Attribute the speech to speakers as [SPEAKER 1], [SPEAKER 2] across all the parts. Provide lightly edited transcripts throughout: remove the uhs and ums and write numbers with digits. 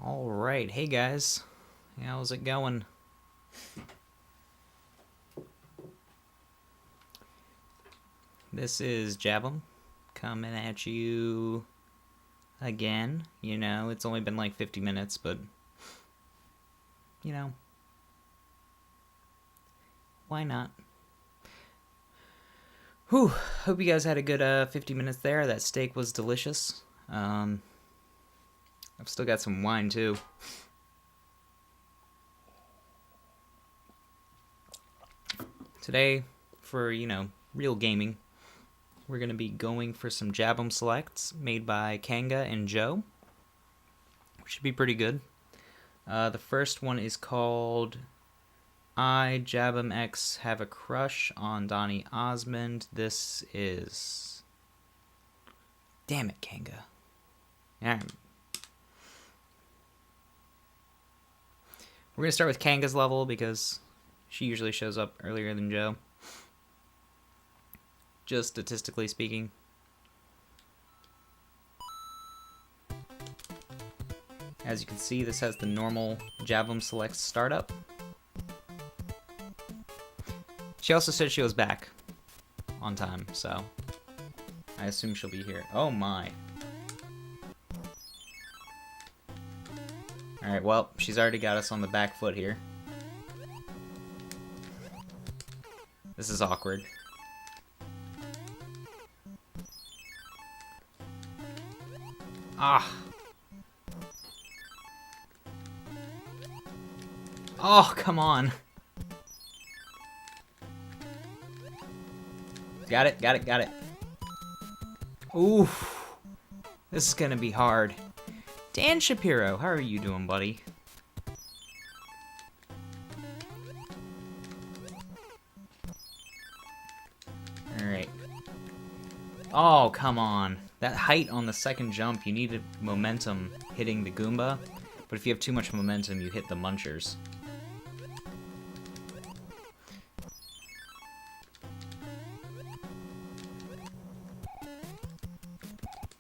[SPEAKER 1] Alright, hey guys. How's it going? This is Jabem coming at you again. You know, it's only been like 50 minutes, but you know, why not? Whew, hope you guys had a good 50 minutes there. That steak was delicious. I've still got some wine too. Today, for, real gaming, we're going to be going for some Jabem Selects made by Kanga and Joe. Should be pretty good. The first one is called I, Jabem X, Have a Crush on Donny Osmond. This is... Damn it, Kanga. Yeah. We're going to start with Kanga's level because she usually shows up earlier than Joe. Just statistically speaking. As you can see, this has the normal Jabem Select startup. She also said she was back on time, so I assume she'll be here. Oh my. Alright, well, she's already got us on the back foot here. This is awkward. Ah. Oh, come on. Got it, got it, got it. Oof. This is gonna be hard. Dan Shapiro, how are you doing, buddy? Alright. Oh, come on. That height on the second jump, you needed momentum hitting the Goomba. But if you have too much momentum, you hit the Munchers.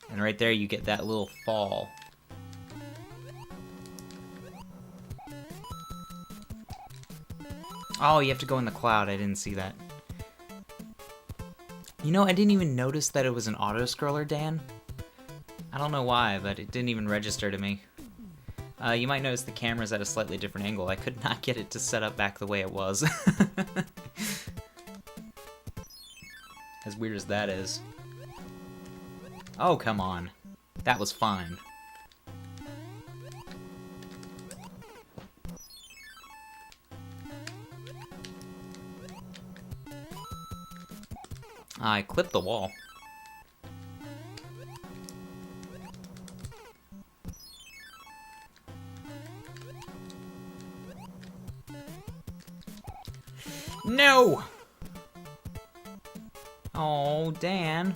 [SPEAKER 1] And right there, you get that little fall. Oh, you have to go in the cloud. I didn't see that. You know, I didn't even notice that it was an auto-scroller, Dan. I don't know why, but it didn't even register to me. You might notice the camera's at a slightly different angle. I could not get it to set up back the way it was. As weird as that is. Oh, come on. That was fine. I clipped the wall. No! Oh, Dan.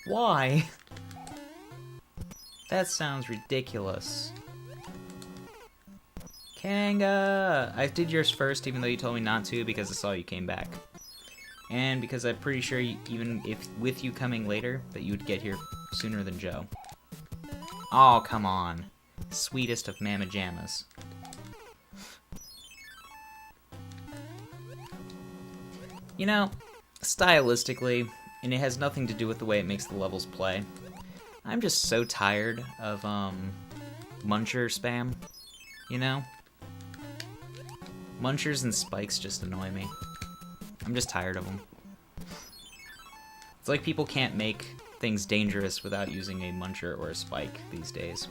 [SPEAKER 1] Why? That sounds ridiculous. Kanga! I did yours first, even though you told me not to, because I saw you came back. And because I'm pretty sure, even if with you coming later, that you would get here sooner than Joe. Oh, come on. Sweetest of mamma jammas. You know, stylistically, and it has nothing to do with the way it makes the levels play, I'm just so tired of, Muncher spam, you know? Munchers and spikes just annoy me. I'm just tired of them. It's like people can't make things dangerous without using a muncher or a spike these days.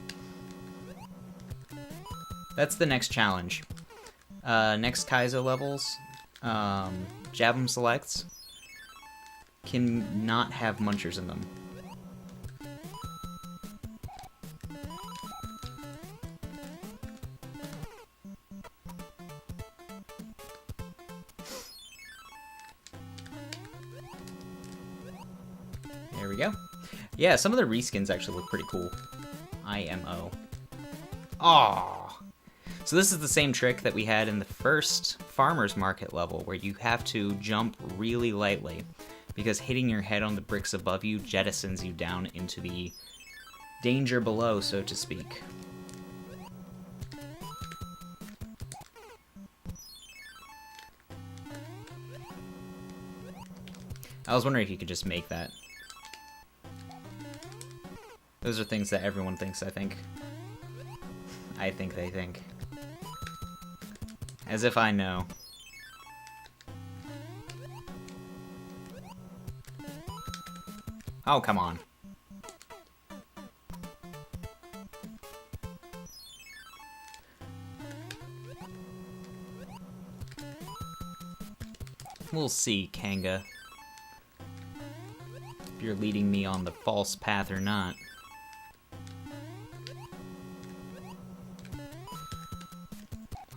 [SPEAKER 1] That's the next challenge. Next Kaizo levels, Jabem Selects can not have munchers in them. There we go. Yeah, some of the reskins actually look pretty cool. IMO. Aww. So this is the same trick that we had in the first Farmer's Market level, where you have to jump really lightly, because hitting your head on the bricks above you jettisons you down into the danger below, so to speak. I was wondering if you could just make that. Those are things that everyone thinks, I think. I think they think. As if I know. Oh, come on. We'll see, Kanga. If you're leading me on the false path or not.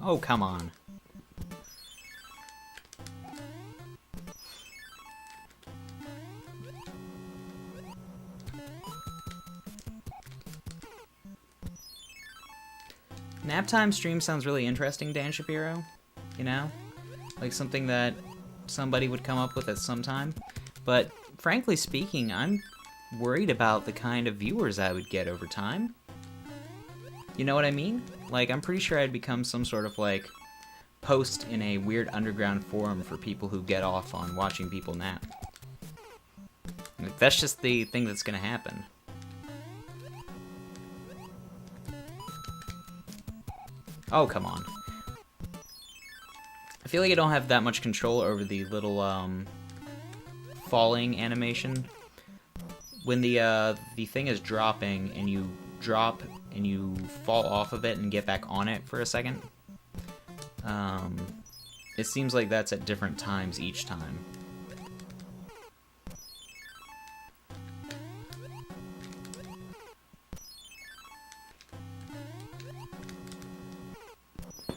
[SPEAKER 1] Oh, come on. Naptime stream sounds really interesting, Dan Shapiro. You know? Like something that somebody would come up with at some time. But frankly speaking, I'm worried about the kind of viewers I would get over time. You know what I mean? Like, I'm pretty sure I'd become some sort of, like, post in a weird underground forum for people who get off on watching people nap. Like, that's just the thing that's gonna happen. Oh, come on. I feel like I don't have that much control over the little, falling animation. When the thing is dropping and you drop and you fall off of it and get back on it for a second, it seems like that's at different times each time.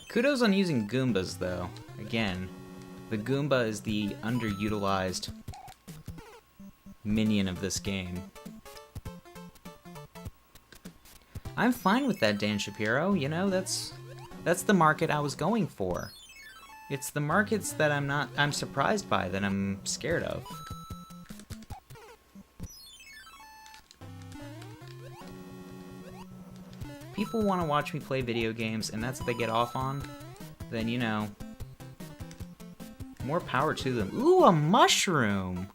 [SPEAKER 1] Kudos on using Goombas, though. Again, the Goomba is the underutilized minion of this game. I'm fine with that, Dan Shapiro. You know, that's the market I was going for. It's the markets that I'm surprised by, that I'm scared of. People want to watch me play video games, and that's what they get off on, then, you know, more power to them. Ooh, a mushroom!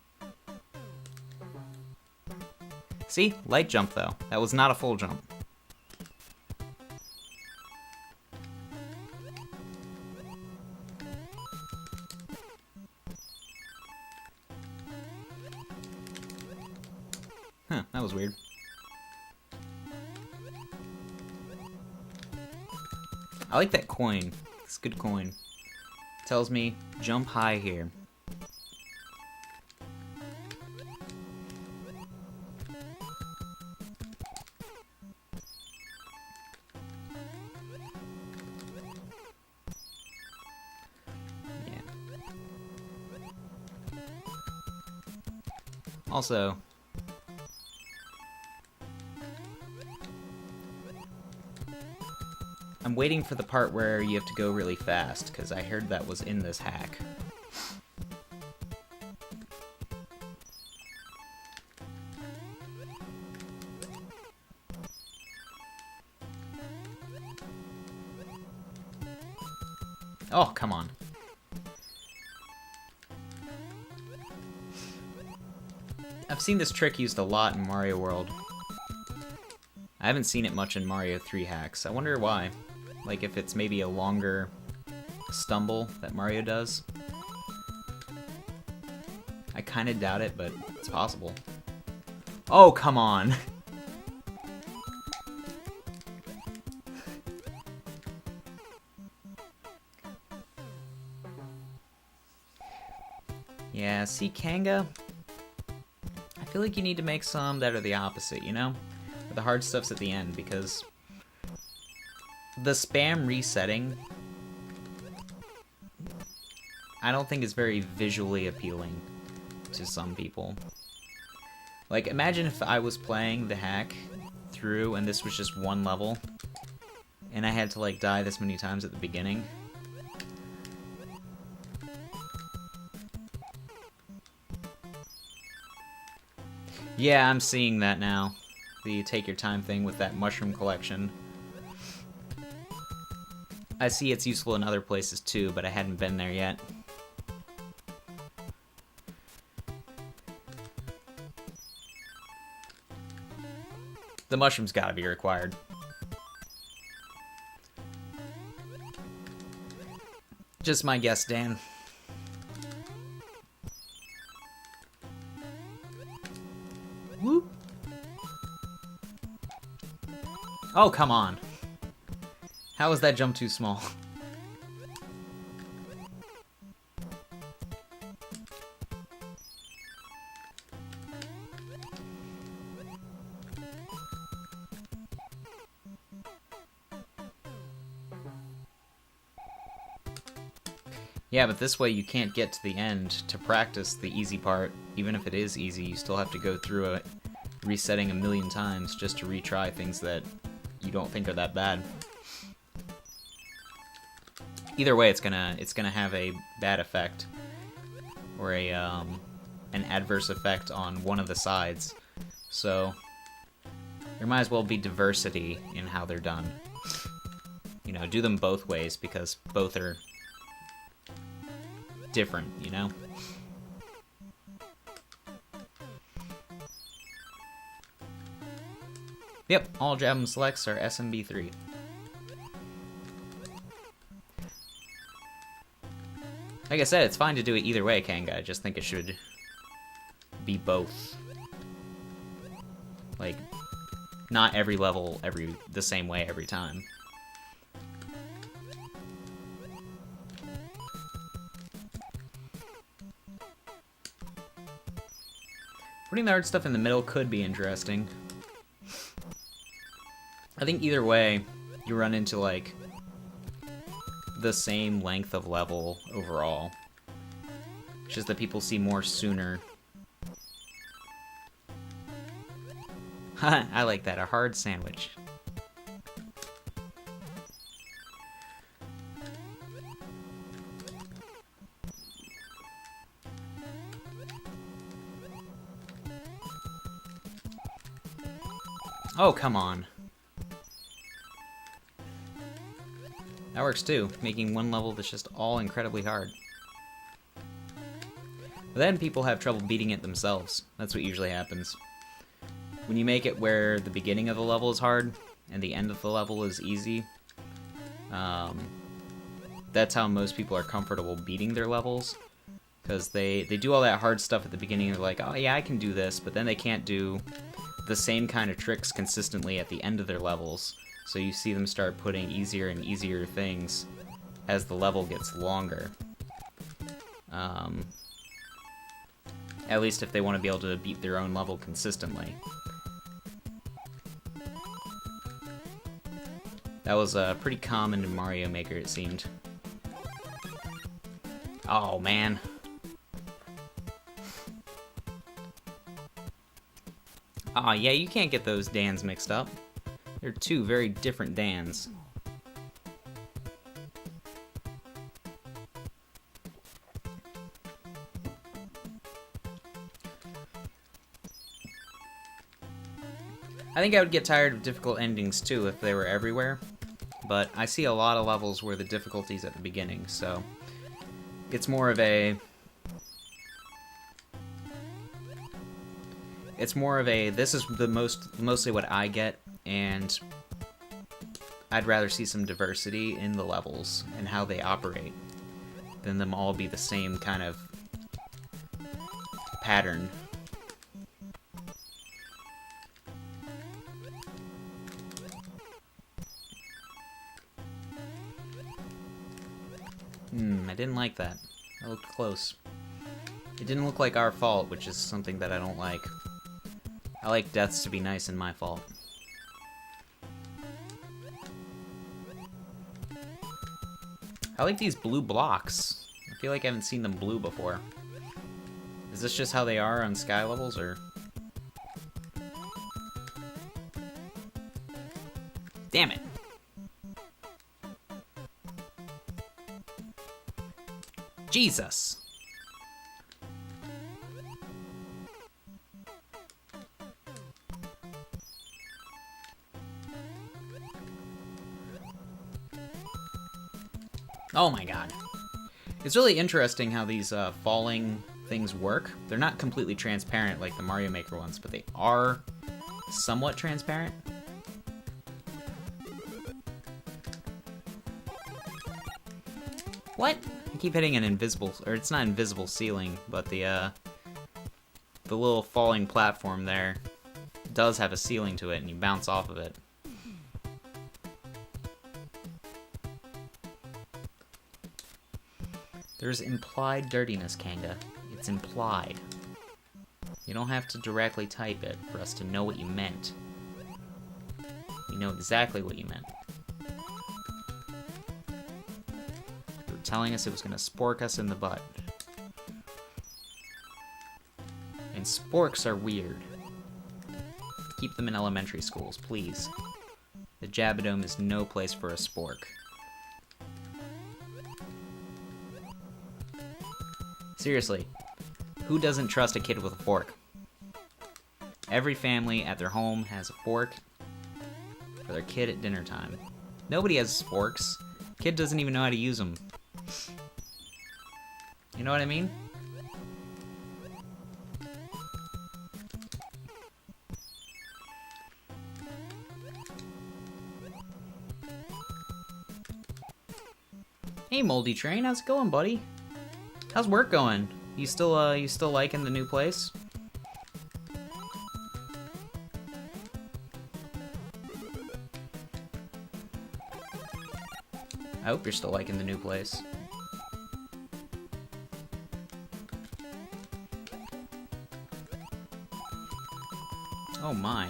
[SPEAKER 1] See? Light jump, though. That was not a full jump. Huh, that was weird. I like that coin. It's a good coin. Tells me, jump high here. Yeah. Also, I'm waiting for the part where you have to go really fast, because I heard that was in this hack. Oh, come on. I've seen this trick used a lot in Mario World. I haven't seen it much in Mario 3 hacks. I wonder why. Like, if it's maybe a longer stumble that Mario does. I kinda doubt it, but it's possible. Oh, come on! Yeah, see, Kanga? I feel like you need to make some that are the opposite, you know? Where the hard stuff's at the end, because the spam resetting, I don't think is very visually appealing to some people. Like, imagine if I was playing the hack through and this was just one level, and I had to, like, die this many times at the beginning. Yeah, I'm seeing that now. The take your time thing with that mushroom collection. I see it's useful in other places too, but I hadn't been there yet. The mushroom's gotta be required. Just my guess, Dan. Whoop. Oh, come on. How was that jump too small? Yeah, but this way you can't get to the end to practice the easy part. Even if it is easy, you still have to go through it, resetting a million times just to retry things that you don't think are that bad. Either way, it's gonna have a bad effect, or an adverse effect on one of the sides. So there might as well be diversity in how they're done. You know, do them both ways because both are different, you know? Yep, all Jabem Selects are SMB3. Like I said, it's fine to do it either way, Kanga. I just think it should be both. Like, not every level the same way every time. Putting the hard stuff in the middle could be interesting. I think either way, you run into, like, the same length of level overall. It's just that people see more sooner. I like that, a hard sandwich. Oh, come on. That works too, making one level that's just all incredibly hard. But then people have trouble beating it themselves. That's what usually happens. When you make it where the beginning of the level is hard and the end of the level is easy, that's how most people are comfortable beating their levels. Because they do all that hard stuff at the beginning, they're like, oh yeah, I can do this, but then they can't do the same kind of tricks consistently at the end of their levels. So you see them start putting easier and easier things as the level gets longer. At least if they want to be able to beat their own level consistently. That was pretty common in Mario Maker, it seemed. Oh, man. Aw, yeah, you can't get those Dans mixed up. They're two very different Dans. I think I would get tired of difficult endings too if they were everywhere, but I see a lot of levels where the difficulty's at the beginning, so it's more of a... this is mostly what I get, and I'd rather see some diversity in the levels and how they operate than them all be the same kind of pattern. I didn't like that. That looked close. It didn't look like our fault, which is something that I don't like. I like deaths to be nice and my fault. I like these blue blocks. I feel like I haven't seen them blue before. Is this just how they are on sky levels, or...? Damn it! Jesus! Oh my god. It's really interesting how these falling things work. They're not completely transparent like the Mario Maker ones, but they are somewhat transparent. What? I keep hitting an invisible, or it's not invisible ceiling, but the little falling platform there does have a ceiling to it, and you bounce off of it. There's implied dirtiness, Kanga. It's implied. You don't have to directly type it for us to know what you meant. You know exactly what you meant. You were telling us it was going to spork us in the butt. And sporks are weird. Keep them in elementary schools, please. The Jabadome is no place for a spork. Seriously, who doesn't trust a kid with a fork? Every family at their home has a fork for their kid at dinner time. Nobody has forks. Kid doesn't even know how to use them. You know what I mean? Hey, Moldy Train, how's it going, buddy? How's work going? You still liking the new place? I hope you're still liking the new place. Oh my.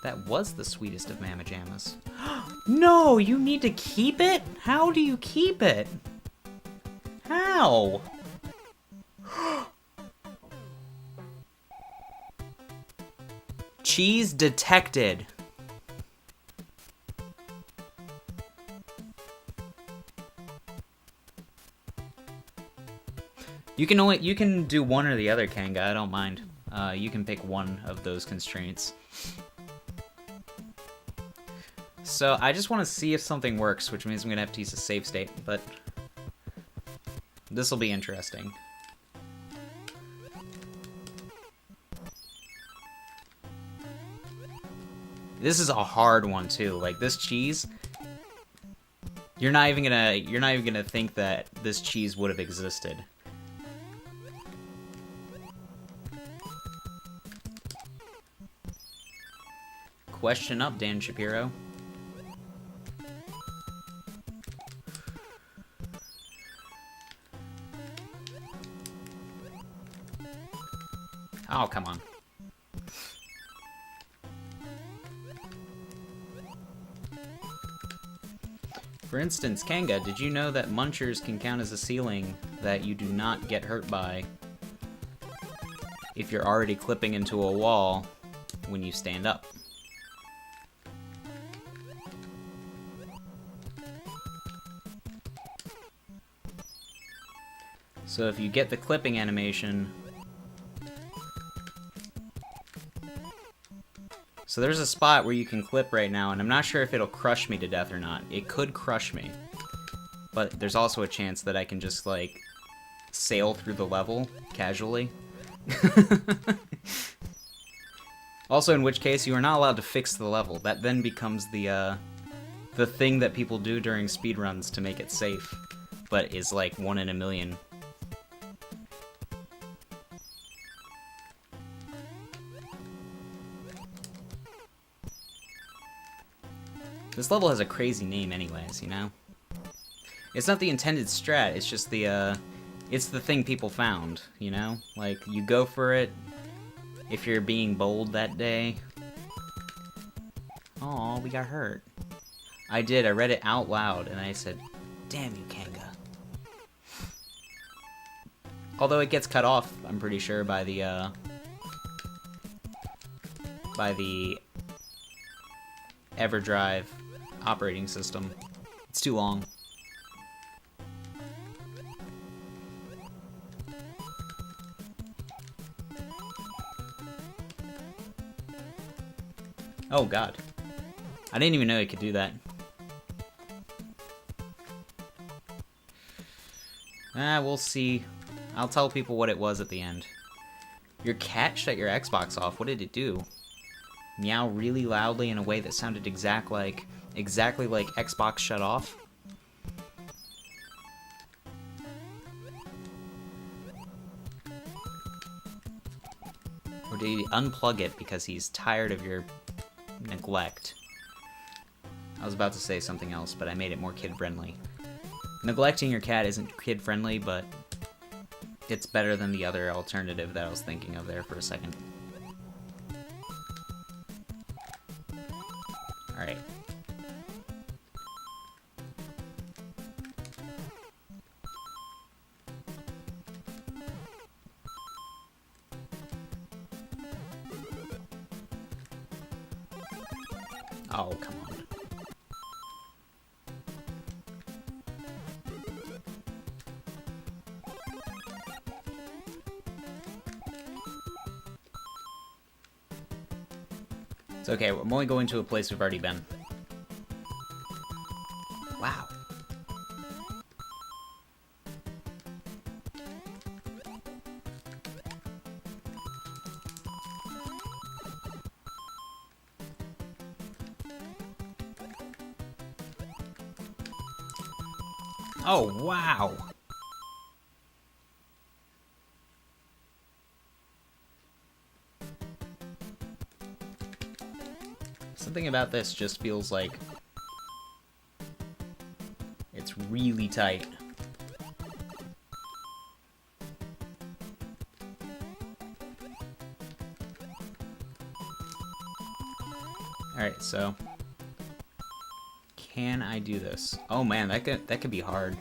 [SPEAKER 1] That was the sweetest of Mamma Jammas. No, you need to keep it? How do you keep it? How? Cheese detected. You can do one or the other, Kanga. I don't mind. You can pick one of those constraints. So I just want to see if something works, which means I'm gonna have to use a save state, but this will be interesting. This is a hard one too. Like this cheese, you're not even gonna think that this cheese would have existed. Question up, Dan Shapiro. Oh, come on. For instance, Kanga, did you know that munchers can count as a ceiling that you do not get hurt by if you're already clipping into a wall when you stand up? So if you get the clipping animation... So there's a spot where you can clip right now, and I'm not sure if it'll crush me to death or not. It could crush me. But there's also a chance that I can just, like, sail through the level casually. Also, in which case, you are not allowed to fix the level. That then becomes the thing that people do during speedruns to make it safe, but is, like, 1 in a million. This level has a crazy name anyways, you know? It's not the intended strat, it's just it's the thing people found, you know? Like, you go for it if you're being bold that day. Aw, we got hurt. I did, I read it out loud, and I said, damn you, Kanga. Although it gets cut off, I'm pretty sure, by the EverDrive operating system. It's too long. Oh god. I didn't even know it could do that. We'll see. I'll tell people what it was at the end. Your cat shut your Xbox off. What did it do? Meow really loudly in a way that sounded exactly like Xbox shut off. Or did he unplug it because he's tired of your neglect? I was about to say something else, but I made it more kid-friendly. Neglecting your cat isn't kid-friendly, but it's better than the other alternative that I was thinking of there for a second. Alright. Oh, come on. It's okay, I'm only going to a place we've already been. Wow. Oh, wow. Something about this just feels like it's really tight. Alright, so can I do this? Oh man, that could be hard.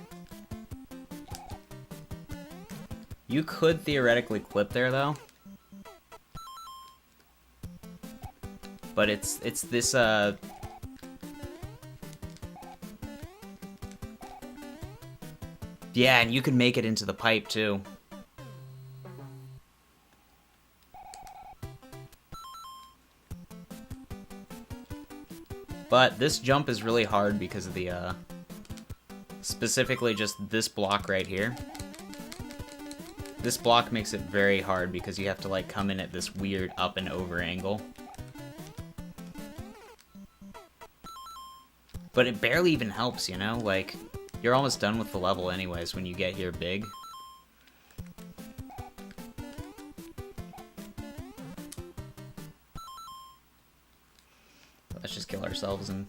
[SPEAKER 1] You could theoretically clip there though. But it's this yeah, and you can make it into the pipe too. But this jump is really hard because of the specifically just this block right here. This block makes it very hard because you have to like come in at this weird up and over angle. But it barely even helps, you know? Like, you're almost done with the level anyways when you get here big. Let's just kill ourselves and...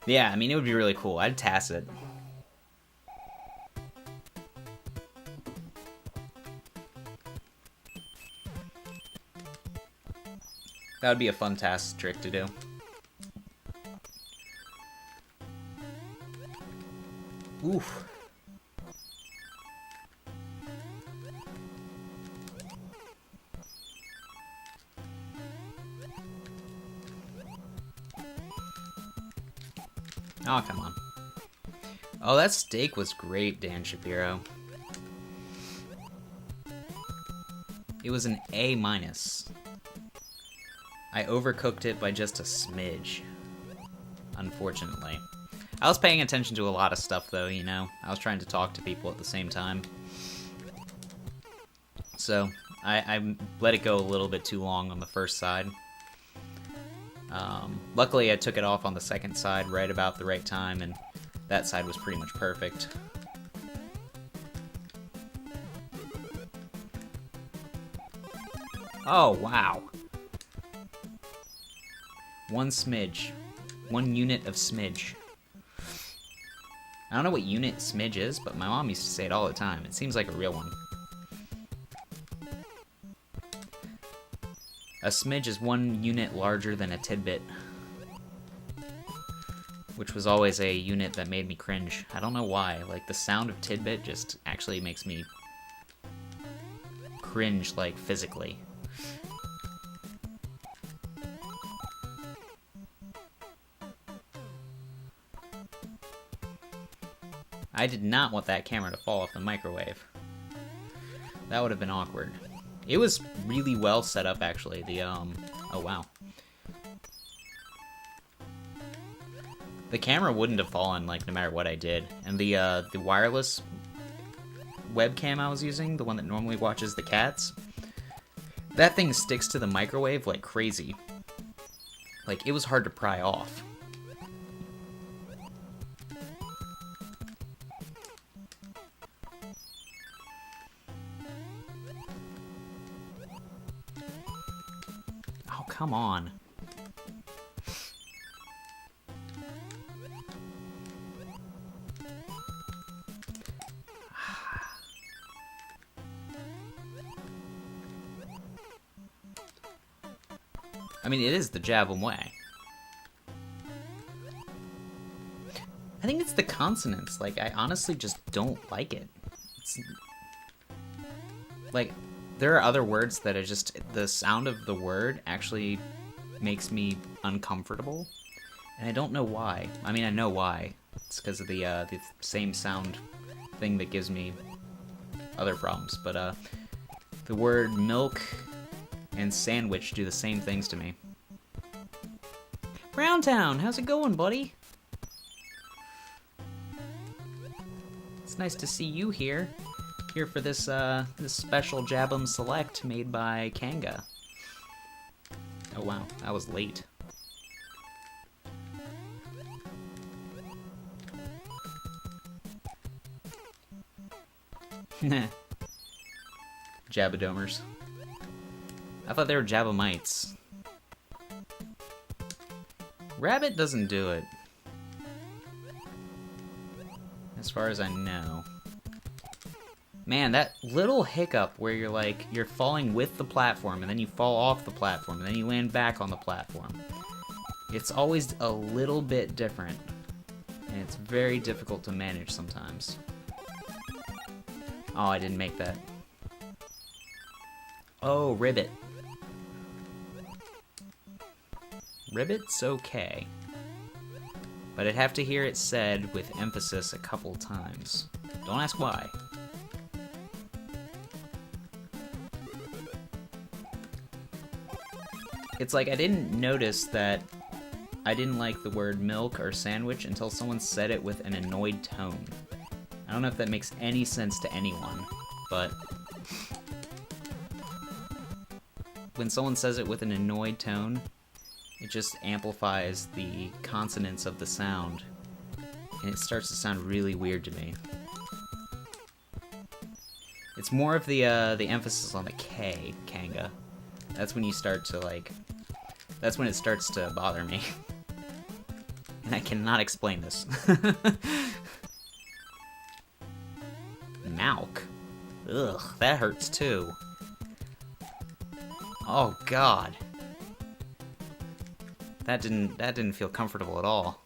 [SPEAKER 1] Yeah, I mean, it would be really cool. I'd TAS it. That would be a fun TAS trick to do. Oof. Oh, come on. Oh, that steak was great, Dan Shapiro. It was an A-. I overcooked it by just a smidge, unfortunately. I was paying attention to a lot of stuff, though, you know? I was trying to talk to people at the same time. So, I let it go a little bit too long on the first side. Luckily, I took it off on the second side right about the right time, and that side was pretty much perfect. Oh, wow. One smidge. 1 unit of smidge. I don't know what unit smidge is, but my mom used to say it all the time. It seems like a real one. A smidge is 1 unit larger than a tidbit. Which was always a unit that made me cringe. I don't know why. Like, the sound of tidbit just actually makes me cringe, like, physically. I did not want that camera to fall off the microwave. That would have been awkward. It was really well set up, actually. The, oh, wow. The camera wouldn't have fallen, like, no matter what I did. And the wireless webcam I was using, the one that normally watches the cats, that thing sticks to the microwave like crazy. Like, it was hard to pry off. Oh, come on. I mean, it is the Jabem way. I think it's the consonants. Like, I honestly just don't like it. It's... Like, there are other words that are just... The sound of the word actually makes me uncomfortable. And I don't know why. I mean, I know why. It's because of the same sound thing that gives me other problems. But, the word milk and sandwich do the same things to me. Browntown, how's it going, buddy? It's nice to see you here for this this special Jabem Select made by Kanga. Oh wow, that was late. Jabadomers. I thought they were Jabamites. Rabbit doesn't do it. As far as I know. Man, that little hiccup where you're like, you're falling with the platform, and then you fall off the platform, and then you land back on the platform. It's always a little bit different. And it's very difficult to manage sometimes. Oh, I didn't make that. Oh, ribbit. Ribbit's okay. But I'd have to hear it said with emphasis a couple times. Don't ask why. It's like I didn't notice that I didn't like the word milk or sandwich until someone said it with an annoyed tone. I don't know if that makes any sense to anyone, but when someone says it with an annoyed tone, it just amplifies the consonants of the sound, and it starts to sound really weird to me. It's more of the emphasis on the K, Kanga. That's when you start to, like... That's when it starts to bother me. And I cannot explain this. Malk. Ugh, that hurts too. Oh god. That didn't feel comfortable at all.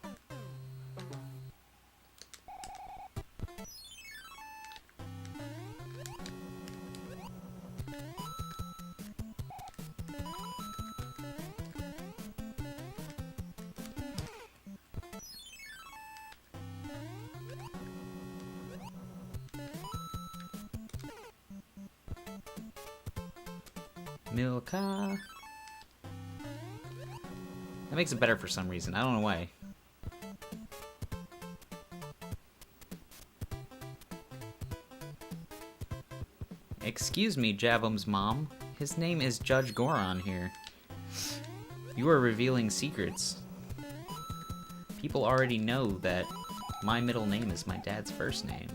[SPEAKER 1] Milka. That makes it better for some reason. I don't know why. Excuse me, Jabem's mom. His name is Judge Goron here. You are revealing secrets. People already know that my middle name is my dad's first name.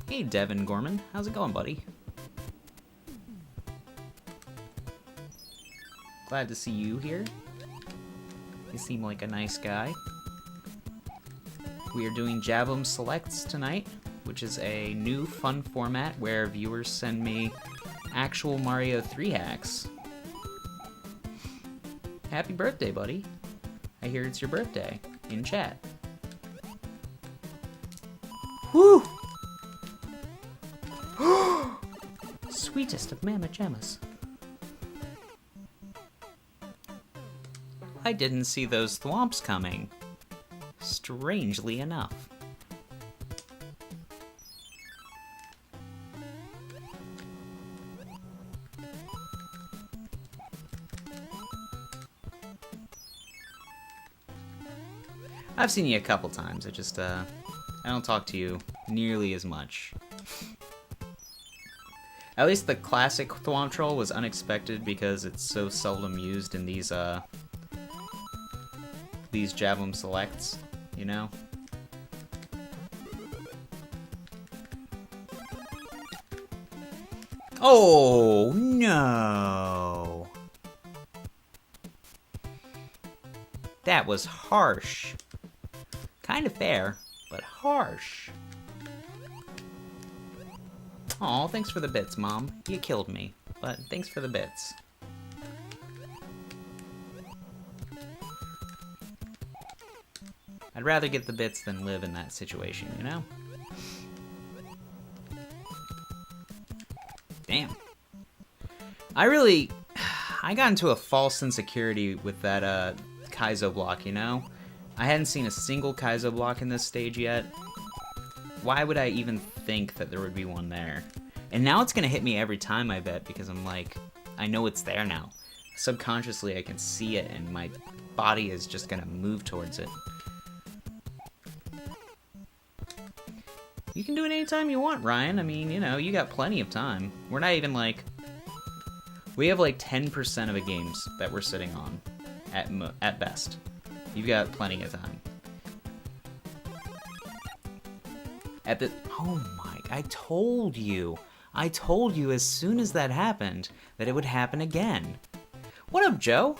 [SPEAKER 1] Hey, Devin Gorman. How's it going, buddy? Glad to see you here. You seem like a nice guy. We are doing Jabem Selects tonight, which is a new fun format where viewers send me actual Mario 3 hacks. Happy birthday, buddy. I hear it's your birthday in chat. Woo! Sweetest of mamma jammas. I didn't see those thwomps coming. Strangely enough. I've seen you a couple times. I don't talk to you nearly as much. At least the classic Thwomp Troll was unexpected because it's so seldom used in these Jabem Selects, you know? Oh, no! That was harsh. Kind of fair, but harsh. Aw, thanks for the bits, Mom. You killed me, but thanks for the bits. I'd rather get the bits than live in that situation, you know? Damn. I got into a false insecurity with that Kaizo block, you know? I hadn't seen a single Kaizo block in this stage yet. Why would I even think that there would be one there? And now it's gonna hit me every time, I bet, because I'm like, I know it's there now. Subconsciously, I can see it, and my body is just gonna move towards it. You can do it anytime you want, Ryan. I mean, you know, you got plenty of time. We're not even like... We have like 10% of the games that we're sitting on, at best. You've got plenty of time. Oh my, I told you as soon as that happened that it would happen again. What up, Joe?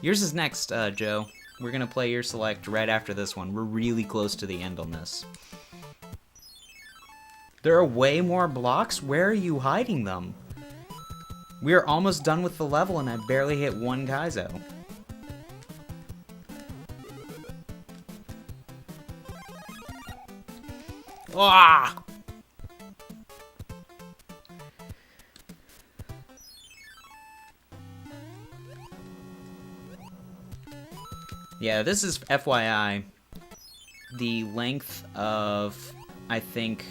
[SPEAKER 1] Yours is next, Joe. We're gonna play your select right after this one. We're really close to the end on this. There are way more blocks? Where are you hiding them? We are almost done with the level and I barely hit one Kaizo. Ah! Yeah, this is FYI. The length of, I think,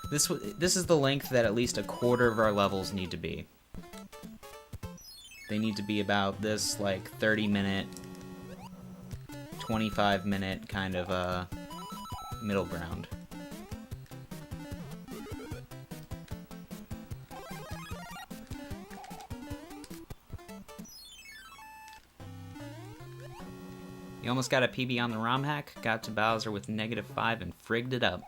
[SPEAKER 1] this is the length that at least a quarter of our levels need to be. They need to be about this, like, 30-minute, 25-minute kind of, middle ground. You almost got a PB on the ROM hack, got to Bowser with -5 and frigged it up.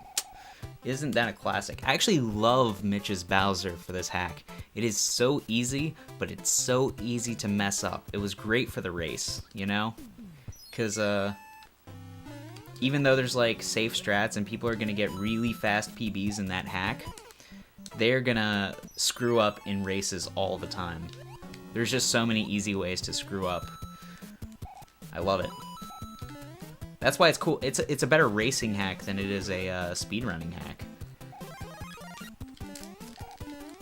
[SPEAKER 1] Isn't that a classic? I actually love Mitch's Bowser for this hack. It is so easy, but it's so easy to mess up. It was great for the race, you know? Because, even though there's, like, safe strats and people are gonna get really fast PBs in that hack, they're gonna screw up in races all the time. There's just so many easy ways to screw up. I love it. That's why it's cool. It's a better racing hack than it is a speedrunning hack.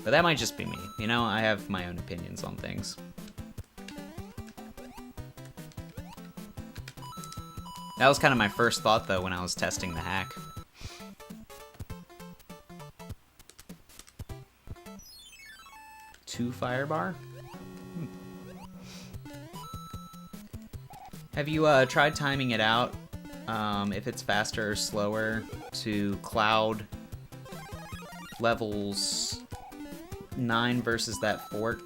[SPEAKER 1] But that might just be me. You know, I have my own opinions on things. That was kind of my first thought, though, when I was testing the hack. Two firebar? Have you tried timing it out? If it's faster or slower to Cloud levels 9 versus that fort?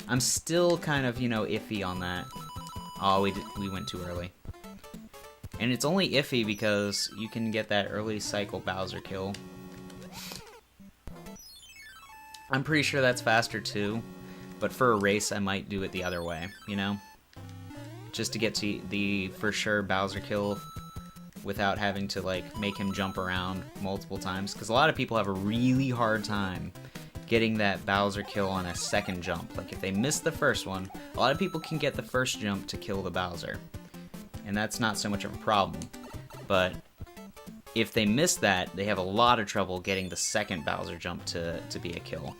[SPEAKER 1] I'm still kind of, you know, iffy on that. Oh, we went too early. And it's only iffy because you can get that early cycle Bowser kill. I'm pretty sure that's faster too, but for a race I might do it the other way, you know? Just to get to the for sure Bowser kill without having to, like, make him jump around multiple times. Because a lot of people have a really hard time getting that Bowser kill on a second jump. Like, if they miss the first one, a lot of people can get the first jump to kill the Bowser. And that's not so much of a problem. But if they miss that, they have a lot of trouble getting the second Bowser jump to be a kill.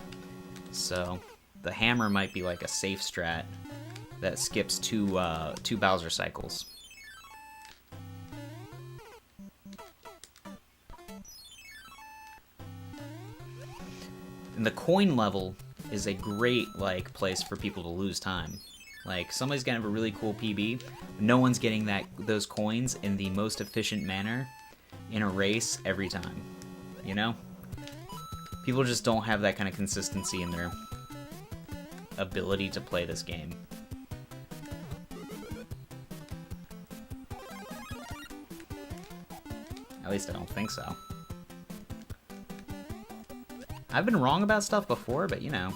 [SPEAKER 1] So the hammer might be like a safe strat that skips two Bowser cycles. And the coin level is a great, like, place for people to lose time. Like, somebody's gonna have a really cool PB. No one's getting those coins in the most efficient manner in a race every time. You know? People just don't have that kind of consistency in their ability to play this game. At least I don't think so. I've been wrong about stuff before, but you know.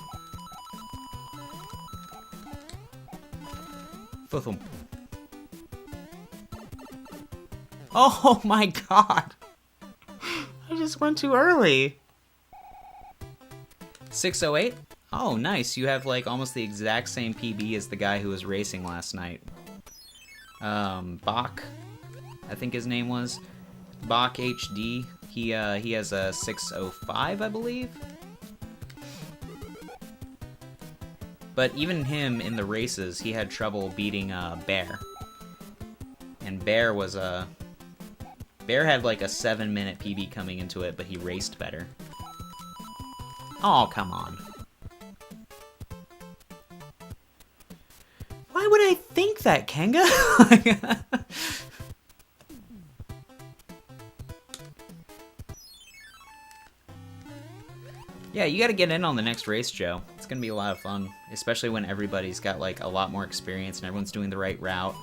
[SPEAKER 1] Oh my god! I just went too early! 608? Oh, nice. You have, like, almost the exact same PB as the guy who was racing last night. Bach, I think his name was. Bach HD. He has a 605, I believe. But even him in the races, he had trouble beating Bear. And Bear was Bear had like a 7-minute PB coming into it, but he raced better. Oh, come on. Why would I think that, Kenga? Yeah, you gotta get in on the next race, Joe. It's gonna be a lot of fun, especially when everybody's got like a lot more experience and everyone's doing the right route.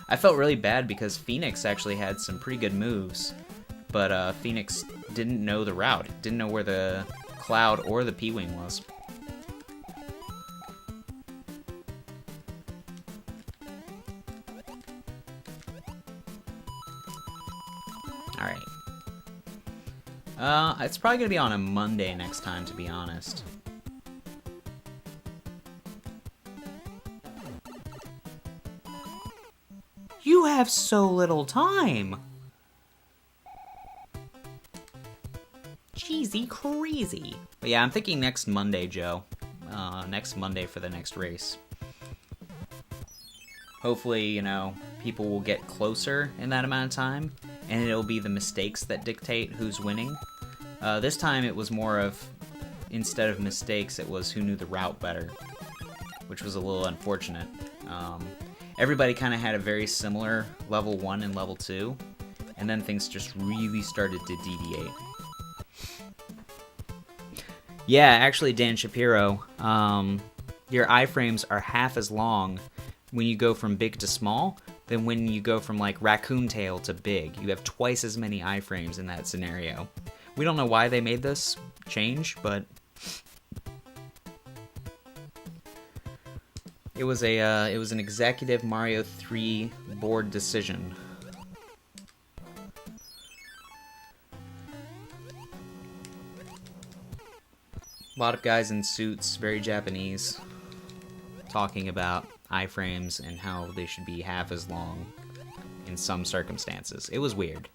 [SPEAKER 1] I felt really bad because Phoenix actually had some pretty good moves, but Phoenix didn't know the route. Didn't know where the Cloud or the P-Wing was. Alright. It's probably gonna be on a Monday next time, to be honest. You have so little time! Cheesy crazy. But yeah, I'm thinking next Monday, Joe. Next Monday for the next race. Hopefully, you know, people will get closer in that amount of time, and it'll be the mistakes that dictate who's winning. This time it was more of, instead of mistakes, it was who knew the route better, which was a little unfortunate. Everybody kind of had a very similar level 1 and level 2, and then things just really started to deviate. Yeah, actually, Dan Shapiro, your iframes are half as long when you go from big to small than when you go from, like, raccoon tail to big. You have twice as many iframes in that scenario. We don't know why they made this change, but it was an executive Mario 3 board decision. A lot of guys in suits, very Japanese, talking about iframes and how they should be half as long in some circumstances. It was weird.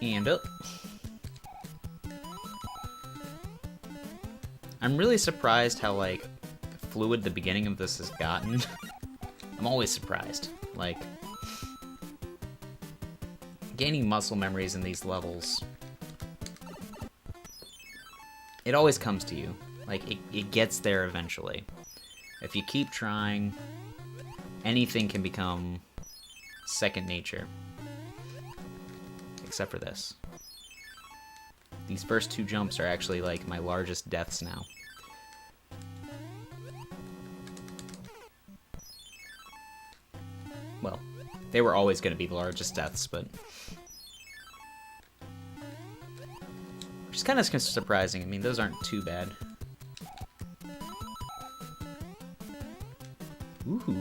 [SPEAKER 1] And up. I'm really surprised how, like, fluid the beginning of this has gotten. I'm always surprised. Like, gaining muscle memories in these levels, it always comes to you. Like, it gets there eventually. If you keep trying, anything can become second nature. Except for this. These first 2 jumps are actually, like, my largest deaths now. Well, they were always going to be the largest deaths, but which is kind of surprising. I mean, those aren't too bad. Ooh.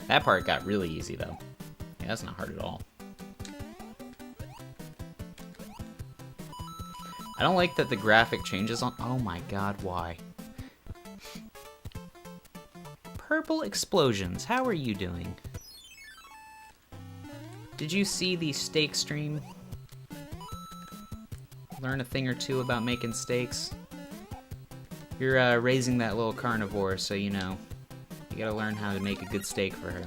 [SPEAKER 1] That part got really easy, though. Yeah, that's not hard at all. I don't like that the graphic changes on... Oh my god, why? Purple explosions, how are you doing? Did you see the steak stream? Learn a thing or two about making steaks? You're raising that little carnivore, so you know. You gotta learn how to make a good steak for her.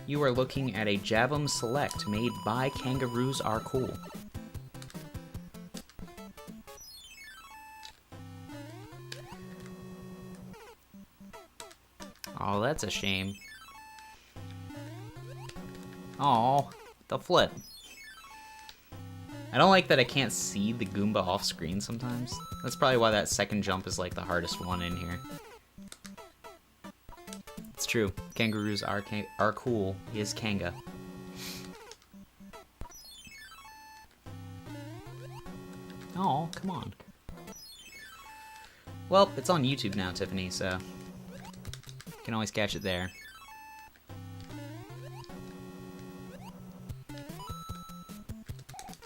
[SPEAKER 1] You are looking at a Jabem Select made by Kangaroos Are Cool. Oh, that's a shame. Oh, the flip. I don't like that I can't see the Goomba off screen sometimes. That's probably why that second jump is like the hardest one in here. It's true. Kangaroos are cool. He is Kanga. Oh, come on. Well, it's on YouTube now, Tiffany, so you can always catch it there.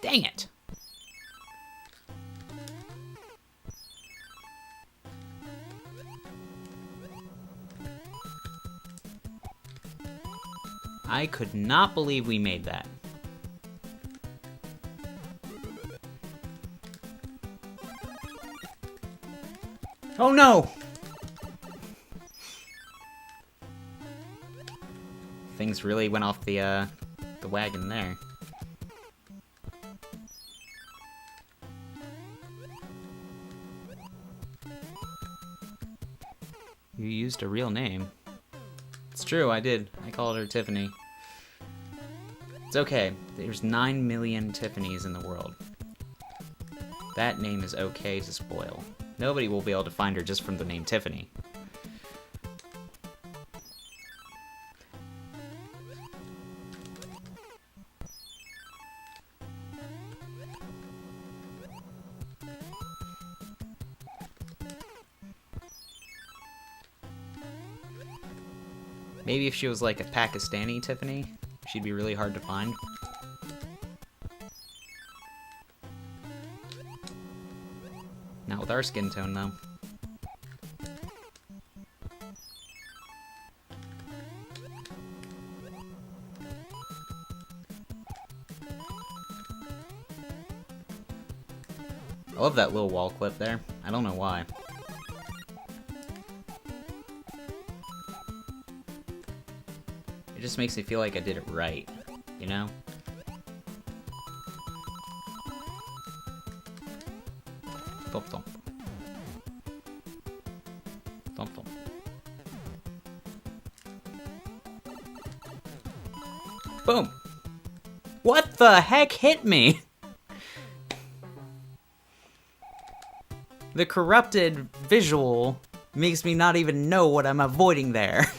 [SPEAKER 1] Dang it! I could not believe we made that. Oh no! Things really went off the wagon there. You used a real name. It's true, I did. I called her Tiffany. It's okay. There's 9 million Tiffany's in the world. That name is okay to spoil. Nobody will be able to find her just from the name Tiffany. Maybe if she was like a Pakistani Tiffany, she'd be really hard to find. Not with our skin tone, though. I love that little wall clip there. I don't know why. It just makes me feel like I did it right, you know? Thump thump. Thump thump. Boom! What the heck hit me? The corrupted visual makes me not even know what I'm avoiding there.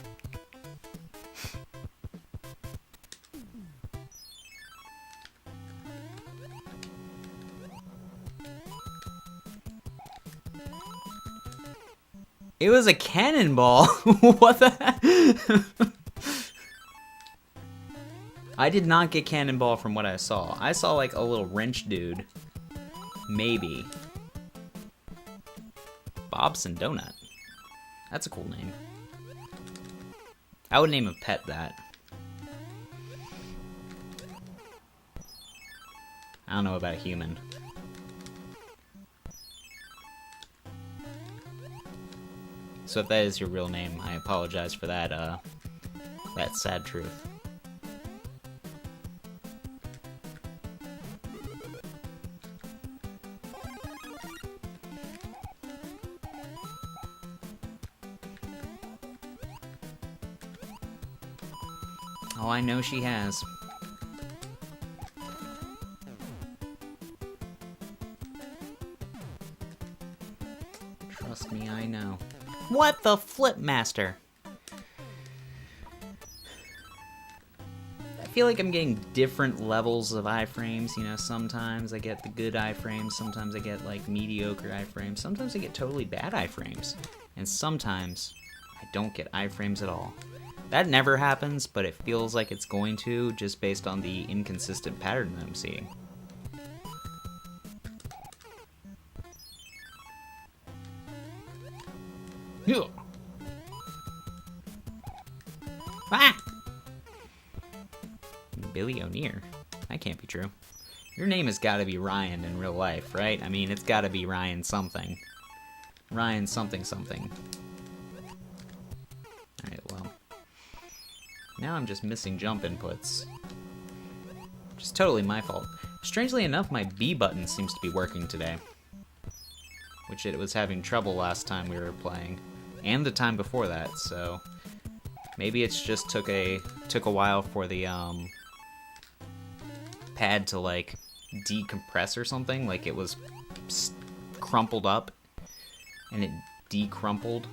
[SPEAKER 1] It was a cannonball. What the heck? I did not get cannonball from what I saw. I saw like a little wrench dude. Maybe. Bobson Donut. That's a cool name. I would name a pet that. I don't know about a human. So if that is your real name, I apologize for that, that sad truth. Oh, I know she has. Trust me, I know. What the flip master? I feel like I'm getting different levels of iframes, you know, sometimes I get the good iframes, sometimes I get like mediocre iframes, sometimes I get totally bad iframes, and sometimes I don't get iframes at all. That never happens, but it feels like it's going to, just based on the inconsistent pattern that I'm seeing. Ah! Billy O'Near? That can't be true. Your name has got to be Ryan in real life, right? I mean, it's got to be Ryan something. Ryan something something. Alright, well. Now I'm just missing jump inputs. Which is totally my fault. Strangely enough, my B button seems to be working today. Which it was having trouble last time we were playing. And the time before that, so... Maybe it's just took a while for the, pad to, like, decompress or something. Like, it was crumpled up, and it decrumpled.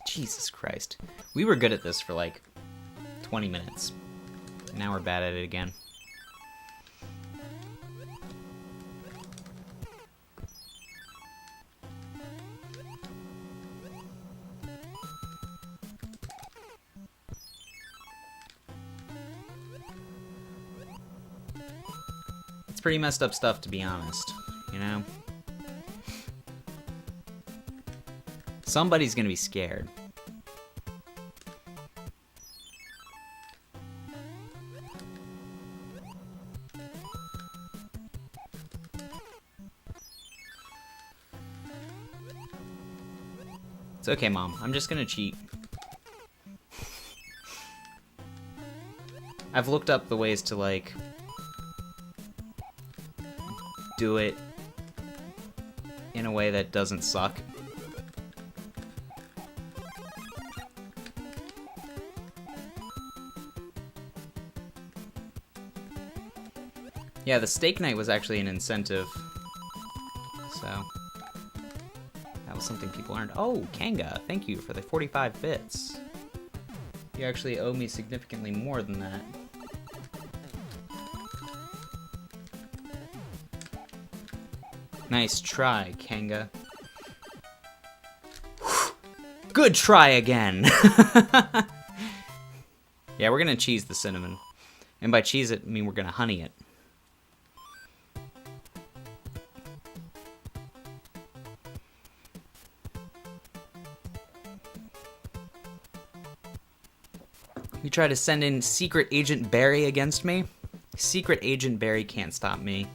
[SPEAKER 1] Jesus Christ. We were good at this for like 20 minutes. Now we're bad at it again. It's pretty messed up stuff, to be honest, you know? Somebody's gonna be scared. It's okay, Mom. I'm just gonna cheat. I've looked up the ways to, like, do it in a way that doesn't suck. Yeah, the steak night was actually an incentive. So, that was something people earned. Oh, Kanga, thank you for the 45 bits. You actually owe me significantly more than that. Nice try, Kanga. Good try again! Yeah, we're gonna cheese the cinnamon. And by cheese it, I mean we're gonna honey it. You try to send in Secret Agent Barry against me? Secret Agent Barry can't stop me.